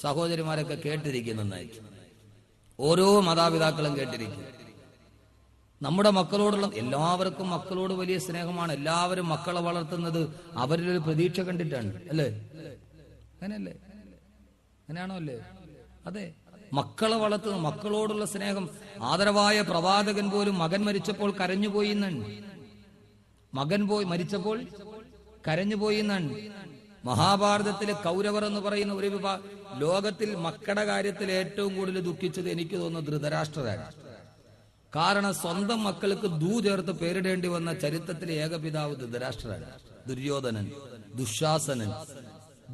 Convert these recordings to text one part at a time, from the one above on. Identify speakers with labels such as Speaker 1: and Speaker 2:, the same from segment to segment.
Speaker 1: സഹോദരിമാരൊക്കെ കേട്ടിരിക്കുന്നതായിരിക്കും, ഓരോ മാതാപിതാക്കളും കേട്ടിരിക്കും. നമ്മുടെ മക്കളോടുള്ള എല്ലാവർക്കും മക്കളോട് വലിയ സ്നേഹമാണ്. എല്ലാവരും മക്കളെ വളർത്തുന്നത് അവരിലൊരു പ്രതീക്ഷ കണ്ടിട്ടാണ്, അല്ലേ? അങ്ങനെയല്ലേ? അങ്ങനെയാണോ? അല്ലേ? അതെ, മക്കളെ വളർത്തുന്ന മക്കളോടുള്ള സ്നേഹം. ആദരവായ പ്രവാചകൻ പോലും മകൻ മരിച്ചപ്പോൾ കരഞ്ഞുപോയി എന്നാണ്. മകൻ മരിച്ചപ്പോൾ കരഞ്ഞുപോയി എന്നാണ്. മഹാഭാരതത്തിലെ കൗരവർ എന്ന് പറയുന്ന ഒരു വിഭാഗം ലോകത്തിൽ മക്കളുടെ കാര്യത്തിൽ ഏറ്റവും കൂടുതൽ ദുഃഖിച്ചത് എനിക്ക് തോന്നുന്നു ധൃതരാഷ്ട്രരാണ്. കാരണം സ്വന്തം മക്കൾക്ക് ദൂ ചേർത്ത് പേരിടേണ്ടി വന്ന ചരിത്രത്തിലെ ഏകപിതാവ് ധൃതരാഷ്ട്രരാണ്. ദുര്യോധനൻ, ദുശാസനൻ.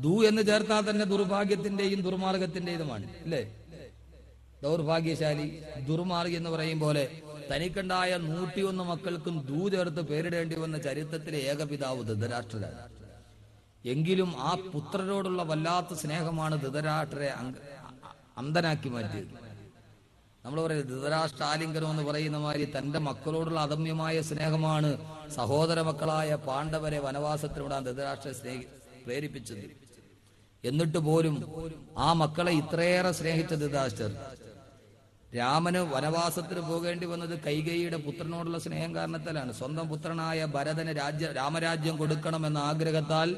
Speaker 1: ദൂ എന്ന് ചേർത്താൽ തന്നെ ദുർഭാഗ്യത്തിന്റെയും ദുർമാർഗത്തിന്റെതുമാണ്, അല്ലേ? ദൗർഭാഗ്യശാലി, ദുർമാർഗി എന്ന് പറയും പോലെ തനിക്കുണ്ടായ 101 മക്കൾക്കും ദൂ ചേർത്ത് പേരിടേണ്ടി വന്ന ചരിത്രത്തിലെ ഏകപിതാവ് ധൃതരാഷ്ട്രരാണ്. എങ്കിലും ആ പുത്രരോടുള്ള വല്ലാത്ത സ്നേഹമാണ് ധൃതരാഷ്ട്രരെ അന്ധനാക്കി മാറ്റിയത്. നമ്മൾ പറയുന്നത് ധൃതരാഷ്ട്ര ആലിംഗനം എന്ന് പറയുന്ന മാതിരി തന്റെ മക്കളോടുള്ള അദമ്യമായ സ്നേഹമാണ് സഹോദര മക്കളായ പാണ്ഡവരെ വനവാസത്തിലൂടെ ധൃതരാഷ്ട്രരെ പ്രേരിപ്പിച്ചത്. എന്നിട്ട് പോലും ആ മക്കളെ ഇത്രയേറെ സ്നേഹിച്ച ധൃതരാഷ്ട്രർ രാമന് വനവാസത്തിന് പോകേണ്ടി വന്നത് കൈകേയിയുടെ പുത്രനോടുള്ള സ്നേഹം കാരണത്താലാണ്. സ്വന്തം പുത്രനായ ഭരതന് രാമരാജ്യം കൊടുക്കണമെന്ന ആഗ്രഹത്താൽ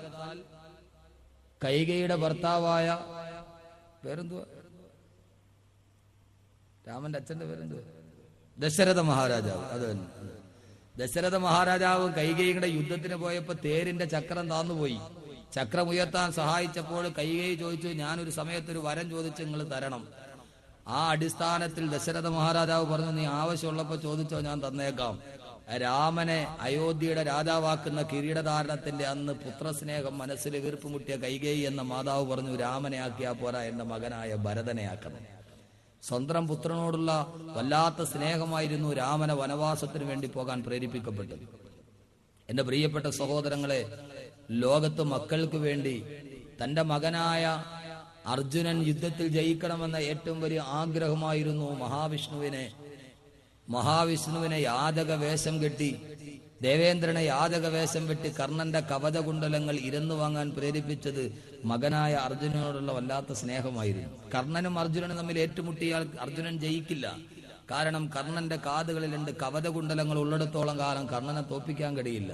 Speaker 1: കൈകേയിയുടെ ഭർത്താവായ പേരെന്തുവാ, രാമന്റെ അച്ഛന്റെ പേരെന്തുവാ, ദശരഥ മഹാരാജാവ്. അത് തന്നെ, ദശരഥ മഹാരാജാവ് കൈകേയിയുടെ യുദ്ധത്തിന് പോയപ്പോ തേരിന്റെ ചക്രം താന്നുപോയി. ചക്രം ഉയർത്താൻ സഹായിച്ചപ്പോൾ കൈകേയി ചോദിച്ചു, ഞാനൊരു സമയത്തൊരു വരം ചോദിച്ചു നിങ്ങൾ തരണം. ആ അടിസ്ഥാനത്തിൽ ദശരഥ മഹാരാജാവ് പറഞ്ഞു, നീ ആവശ്യമുള്ളപ്പോ ചോദിച്ചോ, ഞാൻ തന്നേക്കാം. രാമനെ അയോധ്യയുടെ രാജാവാക്കുന്ന കിരീടധാരണത്തിന്റെ അന്ന് പുത്രസ്നേഹം മനസ്സിൽ വീർപ്പുമുട്ടിയ കൈകേയി എന്ന മാതാവ് പറഞ്ഞു, രാമനെ ആക്കിയാ പോരാ, എന്റെ മകനായ ഭരതനെ ആക്കണം. സ്വന്തം പുത്രനോടുള്ള വല്ലാത്ത സ്നേഹമായിരുന്നു രാമനെ വനവാസത്തിന് വേണ്ടി പോകാൻ പ്രേരിപ്പിക്കപ്പെട്ടത്. എന്റെ പ്രിയപ്പെട്ട സഹോദരങ്ങളെ, ലോകത്ത് മക്കൾക്ക് വേണ്ടി തന്റെ മകനായ അർജുനൻ യുദ്ധത്തിൽ ജയിക്കണമെന്ന ഏറ്റവും വലിയ ആഗ്രഹമായിരുന്നു മഹാവിഷ്ണുവിനെ യാചക വേഷം കെട്ടി, ദേവേന്ദ്രനെ യാചക വേഷം വെട്ടി കർണന്റെ കവചകുണ്ടലങ്ങൾ ഇരന്നു വാങ്ങാൻ പ്രേരിപ്പിച്ചത് മകനായ അർജുനനോടുള്ള വല്ലാത്ത സ്നേഹമായിരുന്നു. കർണനും അർജുനനും തമ്മിൽ ഏറ്റുമുട്ടിയാൽ അർജുനൻ ജയിക്കില്ല. കാരണം കർണന്റെ കാതുകളിൽ 2 കവചകുണ്ടലങ്ങൾ ഉള്ളിടത്തോളം കാലം കർണനെ തോൽപ്പിക്കാൻ കഴിയില്ല.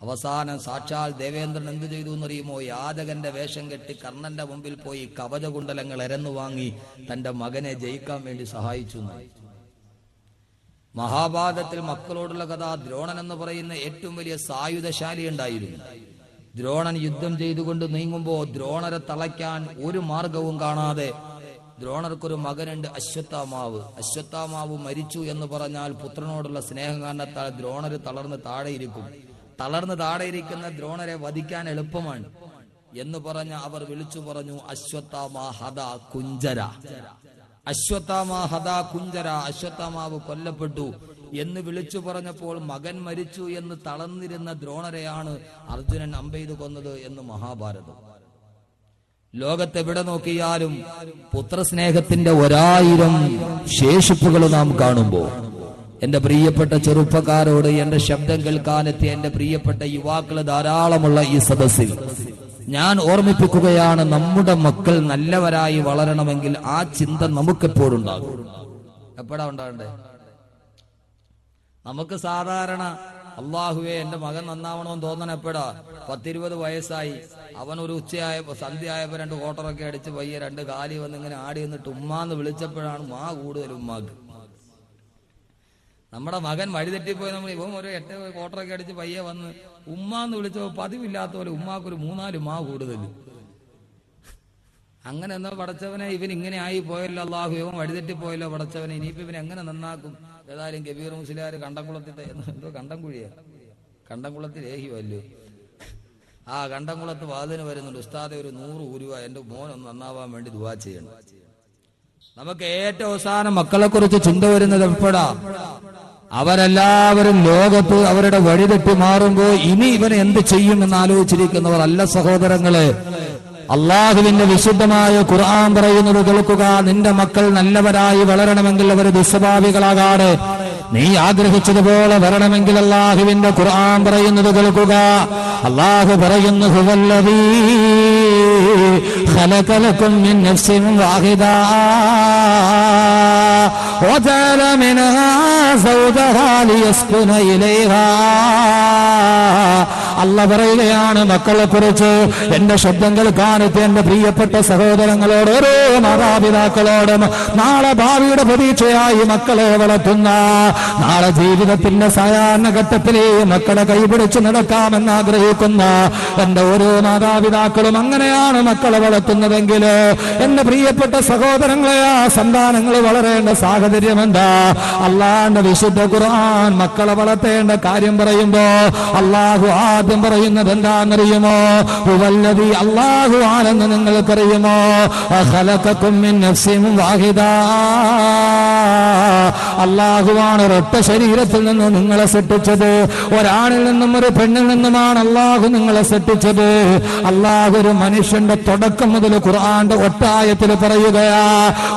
Speaker 1: അവസാനം സാക്ഷാൽ ദേവേന്ദ്രൻ എന്ത് ചെയ്തു എന്നറിയുമോ? യാചകന്റെ വേഷം കെട്ടി കർണന്റെ മുമ്പിൽ പോയി കവചകുണ്ടലങ്ങൾ എരന്നു വാങ്ങി തന്റെ മകനെ ജയിക്കാൻ വേണ്ടി സഹായിച്ചു. മഹാഭാരതത്തിൽ മക്കളോടുള്ള കഥ, ദ്രോണൻ എന്ന് പറയുന്ന ഏറ്റവും വലിയ സായുധശാലി ഉണ്ടായിരുന്നു. ദ്രോണൻ യുദ്ധം ചെയ്തുകൊണ്ട് നീങ്ങുമ്പോ ദ്രോണരെ തളയ്ക്കാൻ ഒരു മാർഗവും കാണാതെ ദ്രോണർക്കൊരു മകനുണ്ട്, അശ്വത്ഥാമാവ്. അശ്വത്ഥാമാവ് മരിച്ചു എന്ന് പറഞ്ഞാൽ പുത്രനോടുള്ള സ്നേഹം കാരണത്താൽ ദ്രോണര് തളർന്ന് താഴെയിരിക്കുന്ന ദ്രോണരെ വധിക്കാൻ എളുപ്പമാണ് എന്ന് പറഞ്ഞ അവർ വിളിച്ചു പറഞ്ഞു, അശ്വത്ഥാമ ഹത കുഞ്ചര. അശ്വത്ഥാമ ഹത കുഞ്ചര, അശ്വത്ഥാമാവ് കൊല്ലപ്പെട്ടു എന്ന് വിളിച്ചു പറഞ്ഞപ്പോൾ മകൻ മരിച്ചു എന്ന് തളർന്നിരുന്ന ദ്രോണരെയാണ് അർജുനൻ അമ്പെയ്തു കൊന്നത് എന്ന് മഹാഭാരതം. ലോകത്തെവിടെ നോക്കിയാലും പുത്രസ്നേഹത്തിന്റെ 1000 ശേഷിപ്പുകൾ നാം കാണുമ്പോൾ, എന്റെ പ്രിയപ്പെട്ട ചെറുപ്പക്കാരോട്, എന്റെ ശബ്ദം കേൾക്കാനെത്തിയ എന്റെ പ്രിയപ്പെട്ട യുവാക്കള് ധാരാളമുള്ള ഈ സദസ്സിൽ ഞാൻ ഓർമ്മിപ്പിക്കുകയാണ്, നമ്മുടെ മക്കൾ നല്ലവരായി വളരണമെങ്കിൽ ആ ചിന്ത നമുക്കെപ്പോഴുണ്ടാകും. എപ്പോഴാ ഉണ്ടാകണ്ടേ? നമുക്ക് സാധാരണ അള്ളാഹുവേ എന്റെ മകൻ നന്നാവണമെന്ന് തോന്നണം എപ്പോഴാ? 10-20 വയസ്സായി, അവനൊരു ഉച്ചയായപ്പോ സന്ധ്യയായപ്പോ 2 കോട്ടറൊക്കെ അടിച്ച് പയ്യെ 2 കാലി വന്ന് ഇങ്ങനെ ആടി വന്നിട്ട് ഉമ്മാന്ന് വിളിച്ചപ്പോഴാണ് മാ കൂടുതൽ ഉമ്മാക്ക്. നമ്മുടെ മകൻ വഴിതെറ്റിപ്പോയി, നമ്മൾ ഇവൻ ഒരു 8 കോട്ടറൊക്കെ അടിച്ച് പയ്യെ വന്ന് ഉമ്മാന്ന് വിളിച്ചപ്പോ പതിവില്ലാത്ത പോലെ ഉമ്മാക്കൊരു 3-4 മാ കൂടുതൽ. അങ്ങനെ എന്നാ പടച്ചവനെ, ഇവൻ ഇങ്ങനെ ആയി പോയല്ലോ അള്ളാഹു, ഇവൻ വഴിതെറ്റിപ്പോയല്ലോ പടച്ചവനെ, ഇനിയിപ്പോ ഇവൻ എങ്ങനെ നന്നാക്കും? ഏതായാലും കബീർ മുസ്ലിയാർ കണ്ടംകുളത്തിൽ എന്തോ കണ്ടംകുളത്തിൽ ഏഹിയല്ലോ, ആ കണ്ടംകുളത്ത് വാതിന് വരുന്നുണ്ട്, ഉസ്താദെ ഒരു 100 രൂപ എന്റെ മോനൊന്ന് നന്നാവാൻ വേണ്ടി ദുആ ചെയ്യണം. നമുക്ക് ഏറ്റവും അവസാനം മക്കളെ കുറിച്ച് ചിന്ത വരുന്നത് എപ്പോഴാ? അവരെല്ലാവരും ലോകത്ത് അവരുടെ വഴിതെറ്റി മാറുമ്പോ ഇനി ഇവൻ എന്ത് ചെയ്യും എന്ന് ആലോചിച്ചിരിക്കുന്നവർ അല്ല സഹോദരങ്ങളെ. അള്ളാഹുവിന്റെ വിശുദ്ധമായ ഖുർആൻ പറയുന്നത് കേൾക്കുക, നിന്റെ മക്കൾ നല്ലവരായി വളരണമെങ്കിൽ അവർ ദുസ്വഭാവികളാകാതെ നീ ആഗ്രഹിച്ചതുപോലെ വരണമെങ്കിൽ അള്ളാഹുവിന്റെ ഖുർആൻ പറയുന്നത് കേൾക്കുക. അള്ളാഹു പറയുന്നു, ഹുവല്ലദീ
Speaker 2: خلق لكم من نفس واحدة وجعل منها زوجها ليسكن إليها. അല്ലാഹു പറയുകയാണ് മക്കളെ കുറിച്ച്. എന്റെ ശബ്ദം കേൾക്കാനെത്തിയ എന്റെ പ്രിയപ്പെട്ട സഹോദരങ്ങളോട്, ഓരോ മാതാപിതാക്കളോടും, നാളെ ഭാവിയുടെ പ്രതീക്ഷയായി മക്കളെ വളർത്തുന്ന, നാളെ ജീവിതത്തിന്റെ സായാഹ്ന ഘട്ടത്തിലെ മക്കളെ കൈപിടിച്ച് നടക്കാമെന്ന് ആഗ്രഹിക്കുന്ന എന്റെ ഓരോ മാതാപിതാക്കളും അങ്ങനെയാണ് മക്കളെ വളർത്തുന്നതെങ്കിൽ എന്റെ പ്രിയപ്പെട്ട സഹോദരങ്ങളെ, ആ സന്താനങ്ങൾ വളരേണ്ട സാഹചര്യം എന്താ? അല്ലാഹുവിന്റെ വിശുദ്ധ ഖുർആൻ മക്കളെ വളർത്തേണ്ട കാര്യം പറയുമ്പോ അല്ലാഹു ആദ്യം പറയുന്നത് എന്താണെന്നറിയുമോ? ഹുവല്ലദീ, അല്ലാഹു ആണെന്ന് നിങ്ങൾക്കറിയുമോ? ഖലഖകും മിൻ നഫ്സിൻ വാഹിദ, അല്ലാഹുവാണ് ഒരൊറ്റ ശരീരത്തിൽ നിന്ന് നിങ്ങളെ സൃഷ്ടിച്ചത്. ഒരാണിൽ നിന്നും ഒരു പെണ്ണിൽ നിന്നുമാണ് അല്ലാഹു നിങ്ങളെ സൃഷ്ടിച്ചത്. അല്ലാഹു ഒരു മനുഷ്യന്റെ തുടക്കം മുതൽ ഖുർആന്റെ ഒറ്റായത്തിൽ പറയുകയാ,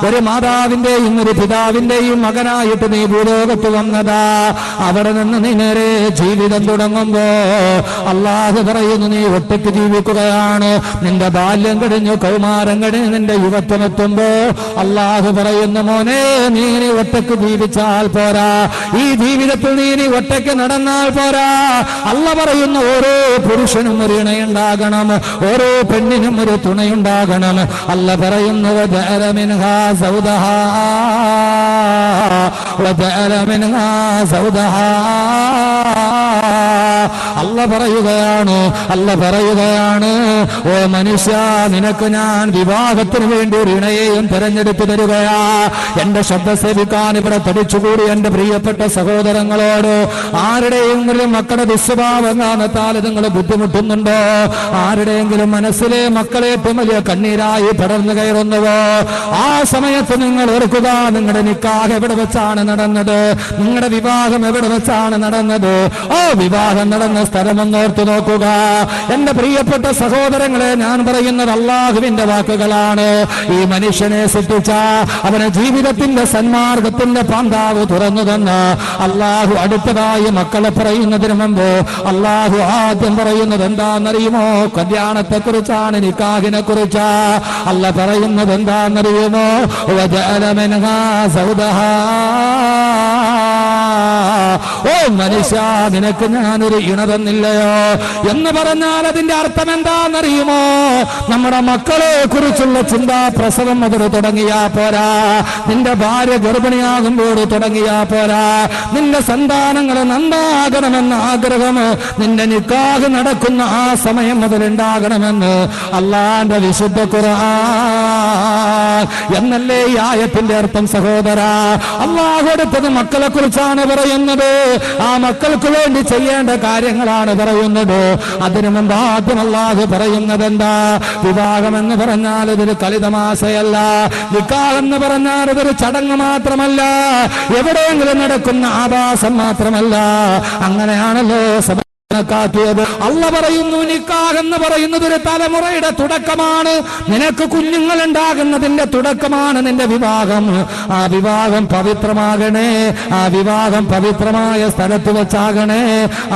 Speaker 2: ഒരു മാതാവിന്റെയും ഒരു പിതാവിന്റെയും മകനായിട്ട് നീ ഭൂലോകത്ത് വന്നതാ. അവിടെ നിന്ന് നീ നേരെ ജീവിതം തുടങ്ങുമ്പോ അല്ലാഹു പറയുന്നു, നീ ഒറ്റയ്ക്ക് ജീവിക്കുകയാണ്. നിന്റെ ബാല്യം കഴിഞ്ഞു, കൗമാരം കഴിഞ്ഞു, നിന്റെ യുവത്വം എത്തുമ്പോ അല്ലാഹു പറയുന്നു, മോനെ നീ ഒറ്റയ്ക്ക് ജീവിച്ചാൽ പോരാ, ഈ ജീവിതത്തിൽ നീ ഒറ്റയ്ക്ക് നടന്നാൽ പോരാ. അല്ലാഹു പറയുന്നു, ഓരോ പുരുഷനും ഒരു ഇണയുണ്ടാകണം, ഓരോ പെണ്ണിനും ഒരു തുണയുണ്ടാകണം. അല്ലാഹു പറയുന്നു, വജഅല മിൻഹാ സൗദഹാ വജഅല മിൻഹാ സൗദഹാ. അല്ലാഹു പറയുകയാണ്, ഓ മനുഷ്യ, നിനക്ക് ഞാൻ വിവാഹത്തിന് വേണ്ടി ഒരു ഇണയെയും തെരഞ്ഞെടുത്തു തരികയാ. എന്റെ ശബ്ദ സേവിക്കാൻ ഇവിടെ തടിച്ചുകൂടി എന്റെ പ്രിയപ്പെട്ട സഹോദരങ്ങളോട്, ആരുടെയെങ്കിലും മക്കളുടെ ദുസ്വഭാവം കാരണത്താൽ നിങ്ങൾ ബുദ്ധിമുട്ടുന്നുണ്ടോ? ആരുടെയെങ്കിലും മനസ്സിലെ മക്കളെ ഏറ്റവും വലിയ കണ്ണീരായി പടർന്നു കയറുന്നുവോ? ആ സമയത്ത് നിങ്ങൾ ഓർക്കുക, നിങ്ങളുടെ നിക്കാഹ് എവിടെ വെച്ചാണ് നടന്നത്? നിങ്ങളുടെ വിവാഹം എവിടെ വെച്ചാണ് നടന്നത്? ഓ വിവാഹം നടന്ന സ്ഥലമെന്നോർത്ത് നോക്കുക. എന്റെ പ്രിയപ്പെട്ട സഹോദരങ്ങളെ, ഞാൻ പറയുന്നത് അല്ലാഹുവിന്റെ വാക്കുകളാണ്. ഈ മനുഷ്യനെ സൃഷ്ടിച്ച, അവനെ ജീവിതത്തിന്റെ സന്മാർഗത്തിന്റെ പാന്താവ് തുറന്നു തന്ന അല്ലാഹു അടുത്തതായി മക്കളെ പറയുന്നതിന് മുമ്പ് അല്ലാഹു ആദ്യം പറയുന്നത് എന്താണെന്നറിയുമോ? കല്യാണത്തെ കുറിച്ചാണ്, നിക്കാഹിനെ കുറിച്ചാ. അല്ലാഹു പറയുന്നത് എന്താണെന്നറിയുമോ? വജഅല മിൻഹാ സൗദഹാ. ഓ മനുഷ്യ, നിനക്ക് ഞാനൊരു ഇണ തന്നില്ലയോ എന്ന് പറഞ്ഞാൽ അതിന്റെ അർത്ഥം എന്താണെന്നറിയുമോ? നമ്മുടെ മക്കളെ കുറിച്ചുള്ള ചിന്താ പ്രസവം മുതൽ തുടങ്ങിയാ പോരാ, നിന്റെ ഭാര്യ ഗർഭിണിയാകുമ്പോൾ തുടങ്ങിയാ പോരാ, നിന്റെ സന്താനങ്ങളെ നന്നാകണമെന്ന ആഗ്രഹം നിന്റെ നിക്കാഹ് നടക്കുന്ന ആ സമയം മുതൽ ഉണ്ടാകണമെന്ന് അല്ലാഹുവിന്റെ വിശുദ്ധ ഖുർആൻ. എന്നല്ലേ ഈ ആയത്തിന്റെ അർത്ഥം സഹോദരാ? അല്ലാഹു അടുത്തത് മക്കളെ കുറിച്ചാണ് പറയുന്നത്. ആ മക്കൾക്ക് വേണ്ടി ചെയ്യേണ്ട കാര്യങ്ങളാണ് പറയുന്നത്. അതിനു മുമ്പ് ആദ്യം അല്ലാഹു പറയുന്നത് എന്താ? വിവാഹം എന്ന് പറഞ്ഞാൽ ഇതൊരു കളിതമാശയല്ല. നിക്കാഹ് എന്ന് പറഞ്ഞാൽ ഇതൊരു ചടങ്ങ് മാത്രമല്ല, എവിടെയെങ്കിലും നടക്കുന്ന ആഭാസം മാത്രമല്ല. അങ്ങനെയാണല്ലോ ിയത്. അല്ലാഹു പറയുന്നു, നിക്കാഹ് എന്ന് പറയുന്നത് ഒരു തലമുറയുടെ തുടക്കമാണ്. നിനക്ക് കുഞ്ഞുങ്ങൾ ഉണ്ടാകുന്നതിന്റെ തുടക്കമാണ് നിന്റെ വിവാഹം. ആ വിവാഹം പവിത്രമാകണേ, ആ വിവാഹം പവിത്രമായ സ്ഥലത്ത് വെച്ചാകണേ,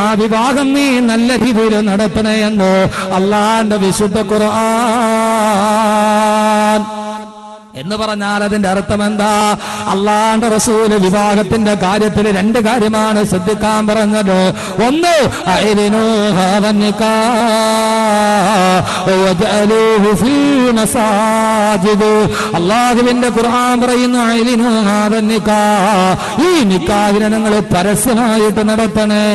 Speaker 2: ആ വിവാഹം നീ നല്ല രീതിയിൽ നടത്തണേ എന്ന് അല്ലാഹുവിന്റെ വിശുദ്ധ ഖുർആൻ. എന്ന് പറഞ്ഞാൽ അതിന്റെ അർത്ഥം എന്താ? അല്ലാഹുവിന്റെ റസൂല് വിവാഹത്തിന്റെ കാര്യത്തിൽ രണ്ട് കാര്യമാണ് ശ്രദ്ധിക്കാൻ പറഞ്ഞത്. ഒന്ന്, അല്ലാഹുവിന്റെ ഖുർആൻ പറയുന്നു, ഈ നിക്കാഹിനെ നിങ്ങൾ പരസ്യമായിട്ട് നടത്തണേ.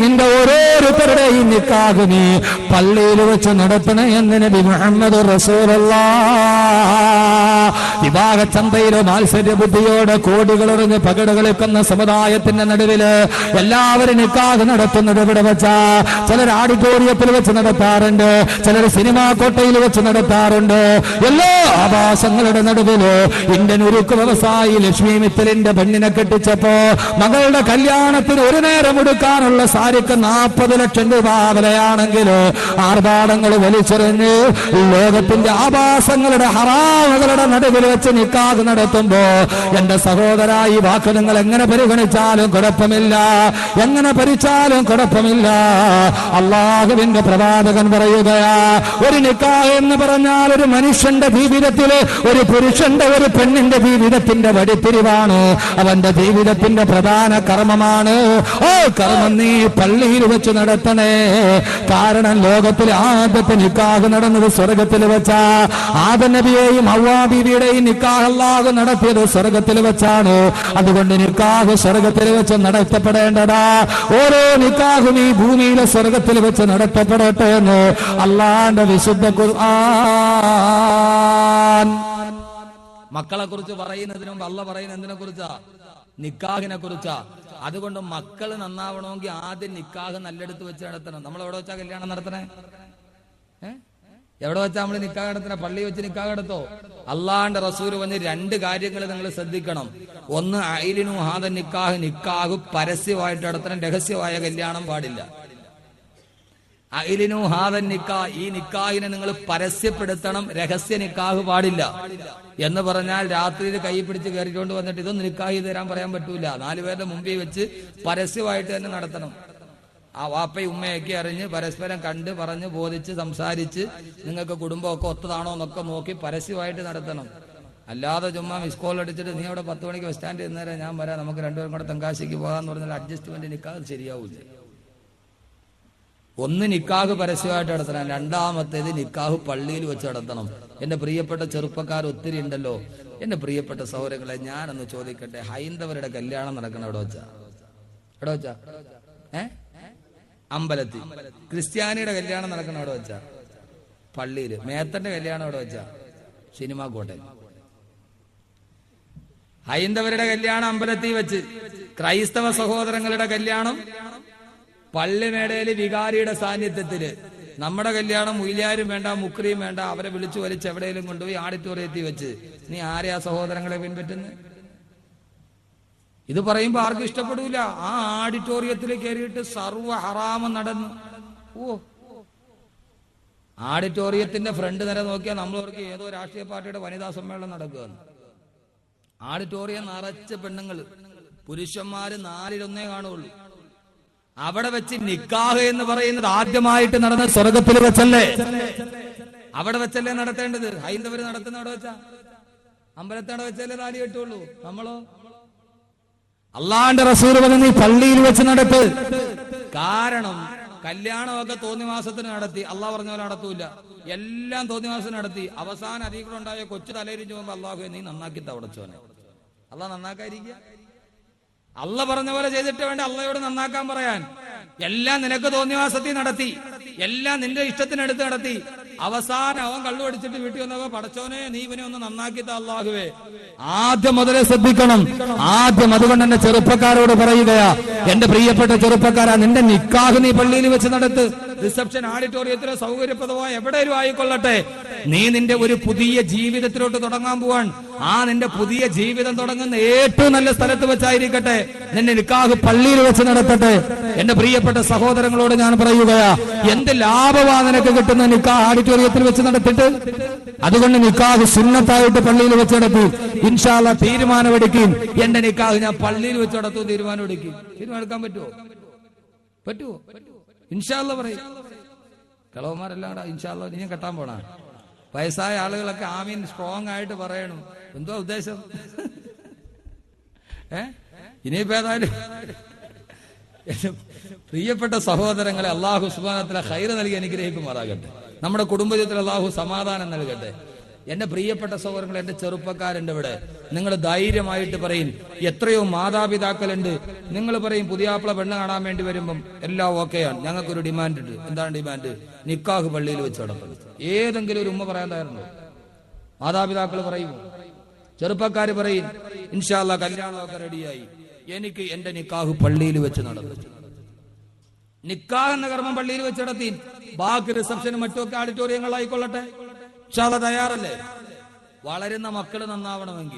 Speaker 2: നിന്റെ ഓരോരുത്തരുടെയും നിക്കാഹ് നീ പള്ളിയിൽ വെച്ച് നടത്തണേ എന്ന് നബി മുഹമ്മദ് വിവാഹ ചന്തയിലോ മാത്സര്യ ബുദ്ധിയോടെ കോടികളെറിഞ്ഞ് പകട് കളിക്കുന്ന സമുദായത്തിന്റെ നടുവില് എല്ലാവരും നിക്കാഹ് നടത്തുന്നത് ഇവിടെ വെച്ചാ. ചിലർ ഓഡിറ്റോറിയത്തിൽ വെച്ച് നടത്താറുണ്ട്, ചിലർ സിനിമാ കോട്ടയിൽ വെച്ച് നടത്താറുണ്ട്. എല്ലാ ആഭാസങ്ങളുടെ നടുവില് ഇന്ത്യൻ ഉരുക്ക് വ്യവസായി ലക്ഷ്മി മിത്തലിന്റെ പെണ്ണിനെ കെട്ടിച്ചപ്പോ മകളുടെ കല്യാണത്തിന് ഒരു നേരം എടുക്കാനുള്ള സാരിക്ക് 40 ലക്ഷം രൂപ വിലയാണെങ്കിൽ ആർഭാടങ്ങൾ വലിച്ചെറിഞ്ഞ് ലോകത്തിന്റെ ആഭാസങ്ങളുടെ ഹറാമുകളുടെ നടുവിൽ വെച്ച് നിക്കാഹ് നടത്തുമ്പോ എന്റെ സഹോദര, ഈ വാക്ക് നിങ്ങൾ എങ്ങനെ പരിഗണിച്ചാലും കുഴപ്പമില്ല, എങ്ങനെ ഭരിച്ചാലും കുഴപ്പമില്ല. അള്ളാഹുവിന്റെ പ്രവാചകൻ പറയുകയാ, ഒരു നിക്കാഹ് എന്ന് പറഞ്ഞാൽ ഒരു മനുഷ്യന്റെ ജീവിതത്തില്, ഒരു പുരുഷന്റെ ഒരു പെണ്ണിന്റെ ജീവിതത്തിന്റെ വഴിത്തിരിവാണ്, അവന്റെ ജീവിതത്തിന്റെ പ്രധാന കർമ്മമാണ്. ഓ കർമ്മം നീ പള്ളിയിൽ വെച്ച് നടത്തണേ. കാരണം ലോകത്തിലെ ആദ്യത്തെ നിക്കാഹ് നടന്നത് സ്വർഗത്തിൽ വെച്ചാ. ആദം നബിയെയും ഹവ്വാ ബീവിയുടെയും നിക്കാഹ് അല്ലാഹു നടത്തിയത് സ്വർഗത്തിൽ വെച്ചാണ്. അതുകൊണ്ട് നിക്കാഹ് സ്വർഗത്തിൽ വെച്ച് നടത്തപ്പെടേണ്ടതാ. ഓരോ നിക്കാഹും ഈ ഭൂമിയിലെ സ്വർഗത്തിൽ വെച്ച് നടത്തപ്പെടട്ടെ എന്ന് അള്ളാന്റെ വിശുദ്ധ ഖുർആൻ.
Speaker 1: മക്കളെ കുറിച്ച് പറയുന്നതിന് മുമ്പ് അള്ള പറയുന്ന എന്തിനെ കുറിച്ചാ? നിക്കാഹിനെ കുറിച്ചാ. അതുകൊണ്ട് മക്കൾ നന്നാവണമെങ്കിൽ ആദ്യം നിക്കാഹ് നല്ലെടുത്ത് വെച്ച് നടത്തണം. നമ്മൾ എവിടെ വെച്ചാ കല്യാണം നടത്തണേ? എവിടെ വെച്ചാ നമ്മൾ നിക്കാഹ് നടത്തണേ? പള്ളി വെച്ച് നിക്കാഹ് നടത്തോ? അള്ളാന്റെ റസൂൽ പറഞ്ഞ് രണ്ട് കാര്യങ്ങൾ നിങ്ങൾ ശ്രദ്ധിക്കണം. ഒന്ന്, അയിലിനു ഹാദ നിക്കാഹ്, നിക്കാഹ് പരസ്യമായിട്ട് നടത്തണം, രഹസ്യമായ കല്യാണം പാടില്ല. അയിലിനു ഹാദൻ നിക്കാഹ്, ഈ നിക്കാഹിനെ നിങ്ങൾ പരസ്യപ്പെടുത്തണം, രഹസ്യ നിക്കാഹ് പാടില്ല. എന്ന് പറഞ്ഞാൽ രാത്രിയിൽ കൈ പിടിച്ച് കയറിക്കൊണ്ട് വന്നിട്ട് ഇതൊന്നും നിക്കാഹ് തരാൻ പറയാൻ പറ്റൂല. 4 പേരുടെ മുമ്പിൽ വെച്ച് പരസ്യമായിട്ട് തന്നെ നടത്തണം. ആ വാപ്പയും ഉമ്മയൊക്കെ അറിഞ്ഞ് പരസ്പരം കണ്ട് പറഞ്ഞ് ബോധിച്ച് സംസാരിച്ച് നിങ്ങൾക്ക് കുടുംബമൊക്കെ ഒത്തതാണോ എന്നൊക്കെ നോക്കി പരസ്യമായിട്ട് നടത്തണം. അല്ലാതെ ചുമ്മാ മിസ് കോൾ അടിച്ചിട്ട് നീ അവിടെ 10 മണിക്ക് ബസ് സ്റ്റാൻഡിൽ നിന്നേരം ഞാൻ വരാം, നമുക്ക് രണ്ടുപേരും കൂടെ തെങ്കാശിക്ക് പോകാന്ന് പറഞ്ഞാൽ അഡ്ജസ്റ്റ്മെന്റ് നിക്കാഹ് ശരിയാവില്ല. ഒന്ന്, നിക്കാഹ് പരസ്യമായിട്ട് നടത്തണം. രണ്ടാമത്തേത്, നിക്കാഹ് പള്ളിയിൽ വെച്ച് നടത്തണം. എന്റെ പ്രിയപ്പെട്ട ചെറുപ്പക്കാർ ഒത്തിരി ഉണ്ടല്ലോ. എന്റെ പ്രിയപ്പെട്ട സഹോദരങ്ങളെ, ഞാനൊന്ന് ചോദിക്കട്ടെ, ഹൈന്ദവരുടെ കല്യാണം നടക്കണം എവിടെ വെച്ചാ? എവിടെ വെച്ചാ? അമ്പലത്തിൽ. ക്രിസ്ത്യാനിയുടെ കല്യാണം നടക്കണം എവിടെ വെച്ചാ? പള്ളിയിൽ. മേത്തന്റെ കല്യാണം എവിടെ വെച്ചാ? സിനിമാ കോട്ടയിൽ. ഹൈന്ദവരുടെ കല്യാണം അമ്പലത്തിൽ വെച്ച്, ക്രൈസ്തവ സഹോദരങ്ങളുടെ കല്യാണം പള്ളിമേടയില് വികാരിയുടെ സാന്നിധ്യത്തില്. നമ്മുടെ കല്യാണം മുയിലാരും വേണ്ട, മുക്രിയും വേണ്ട, അവരെ വിളിച്ചു വലിച്ച് എവിടെയെങ്കിലും കൊണ്ടുപോയി ഓഡിറ്റോറിയത്തിൽ വെച്ച്. നീ ആരെയാ സഹോദരങ്ങളെ പിൻപറ്റുന്നത്? ഇത് പറയുമ്പോ ആർക്കും ഇഷ്ടപ്പെടൂല. ആ ഓഡിറ്റോറിയത്തിൽ കയറിയിട്ട് സർവ്വ ഹറാമം നടന്നു. ഓ, ഓഡിറ്റോറിയത്തിന്റെ ഫ്രണ്ട് നേരെ നോക്കിയാൽ നമ്മളവർക്ക് ഏതോ രാഷ്ട്രീയ പാർട്ടിയുടെ വനിതാ സമ്മേളനം നടക്കുകയാണ്. ഓഡിറ്റോറിയം നിറച്ച പെണ്ണുങ്ങള്, പുരുഷന്മാര് 4-1 കാണുള്ളൂ. അവിടെ വെച്ച് നിക്കാഹ് എന്ന് പറയുന്നത് ആദ്യമായിട്ട് നടന്ന സ്വർഗത്തിൽ വെച്ചല്ലേ? അവിടെ വെച്ചല്ലേ നടത്തേണ്ടത്? ഹൈന്ദവര് നടത്തുന്ന അവിടെ വെച്ചാ? അമ്പലത്തവിടെ വെച്ചല്ലേ താലി കെട്ടുള്ളൂ. നമ്മളോ?
Speaker 2: അള്ളാന്റെ റസൂൽ പറഞ്ഞു നീ പള്ളിയിൽ വെച്ച് നടത്ത്.
Speaker 1: കാരണം കല്യാണമൊക്കെ തോന്നിവാസത്തിന് നടത്തി, അള്ളാഹ് പറഞ്ഞ പോലെ നടത്തൂല. എല്ലാം തോന്നിവാസത്തിന് നടത്തി. അവസാനം അധികങ്ങളുണ്ടായ കൊച്ചു തലയിരിഞ്ഞു പോകുമ്പോ അള്ളാഹു നീ നന്നാക്കി തവടച്ചോനെ. അള്ളാഹ് നന്നാക്കാതിരിക്കുക? അള്ള പറഞ്ഞ പോലെ ചെയ്തിട്ട് വേണ്ട അള്ളയോട് നന്നാക്കാൻ പറയാൻ. എല്ലാം നിനക്ക് തോന്നിവാസത്തിൽ നടത്തി, എല്ലാം നിന്റെ ഇഷ്ടത്തിനടുത്ത് നടത്തി. അവസാനം അവൻ കള്ളു അടിച്ചിട്ട് വീട്ടിൽ വന്നപ്പോ പടച്ചോനെ നീ ഇവനെ ഒന്ന് നന്നാക്കിത്ത അള്ളാഹുവേ.
Speaker 2: ആദ്യം മുതലേ ശ്രദ്ധിക്കണം. ആദ്യം അതുകൊണ്ട് എന്റെ ചെറുപ്പക്കാരോട് പറയുകയാ, എന്റെ പ്രിയപ്പെട്ട ചെറുപ്പക്കാരാ, നിന്റെ നിക്കാഹ് നീ പള്ളിയിൽ വെച്ച് നടത്ത്.
Speaker 1: റിസപ്ഷൻ ഓഡിറ്റോറിയത്തിലോ സൗകര്യപ്രദമായ എവിടെയും ആയിക്കൊള്ളട്ടെ. നീ നിന്റെ ഒരു പുതിയ ജീവിതത്തിലോട്ട് തുടങ്ങാൻ പോവാൻ. ആ നിന്റെ പുതിയ ജീവിതം തുടങ്ങുന്ന ഏറ്റവും നല്ല സ്ഥലത്ത് വെച്ചായിരിക്കട്ടെ. നിന്റെ നിക്കാഹ് പള്ളിയിൽ വെച്ച് നടത്തട്ടെ. എന്റെ പ്രിയപ്പെട്ട സഹോദരങ്ങളോട് ഞാൻ പറയുകയാ, എന്ത് ലാഭമാ നിനക്ക് കിട്ടുന്ന നിക്കാഹ് ഓഡിറ്റോറിയത്തിൽ വെച്ച് നടത്തിട്ട്? അതുകൊണ്ട് നിക്കാഹ് സുന്നത്തായിട്ട് പള്ളിയിൽ വെച്ച് നടത്തി. ഇൻഷാ അല്ലാഹ് തീരുമാനമെടുക്കും. എന്റെ നിക്കാഹ് ഞാൻ പള്ളിയിൽ വെച്ച് നടത്തും തീരുമാനമെടുക്കും. തീരുമാനമെടുക്കാൻ പറ്റുമോ? പറ്റുമോ? ഇൻഷാ അല്ലാഹ് പറയും. കളവന്മാരെല്ലാം ഇൻഷാ അല്ലാഹ് ഇനിയും കെട്ടാൻ പോണ വയസ്സായ ആളുകളൊക്കെ ആമീൻ സ്ട്രോങ് ആയിട്ട് പറയണം. എന്തോ ഉദ്ദേശം? ഇനിയിപ്പോ ഏതായാലും പ്രിയപ്പെട്ട സഹോദരങ്ങളെ, അള്ളാഹു സുബ്ഹാനഹു വ തആല ഖൈറ് നൽകി അനുഗ്രഹിക്കുമാറാകട്ടെ. നമ്മുടെ കുടുംബത്തിൽ അള്ളാഹു സമാധാനം നൽകട്ടെ. എന്റെ പ്രിയപ്പെട്ട സഹോദരങ്ങൾ, എന്റെ ചെറുപ്പക്കാരുണ്ട് ഇവിടെ. നിങ്ങൾ ധൈര്യമായിട്ട് പറയും. എത്രയോ മാതാപിതാക്കളുണ്ട്. നിങ്ങൾ പറയും പുതിയാപ്പിള പെണ്ണ് കാണാൻ വേണ്ടി വരുമ്പം എല്ലാം ഓക്കെയാണ്, ഞങ്ങൾക്കൊരു ഡിമാൻഡ് ഉണ്ട്. എന്താണ് ഡിമാൻഡ്? നിക്കാഹ് പള്ളിയിൽ വെച്ച് നടത്തണം. ഏതെങ്കിലും ഒരു ഉമ്മ പറയാൻ തയ്യാറുണ്ടോ? മാതാപിതാക്കൾ പറയും, ചെറുപ്പക്കാര് പറയും, ഇൻഷാ അല്ലാഹ് കല്യാണമൊക്കെ റെഡിയായി, എനിക്ക് എന്റെ നിക്കാഹ് പള്ളിയിൽ വെച്ച് നടത്തും. നിക്കാഹ് എന്ന കർമ്മം പള്ളിയിൽ വെച്ച് നടത്തി. ബാക്കി റിസപ്ഷനും മറ്റുമൊക്കെ ഓഡിറ്റോറിയങ്ങളായിക്കൊള്ളട്ടെ. ഇൻഷാ അല്ലാഹ് തയ്യാറല്ലേ? വളരുന്ന മക്കൾ നന്നാവണമെങ്കിൽ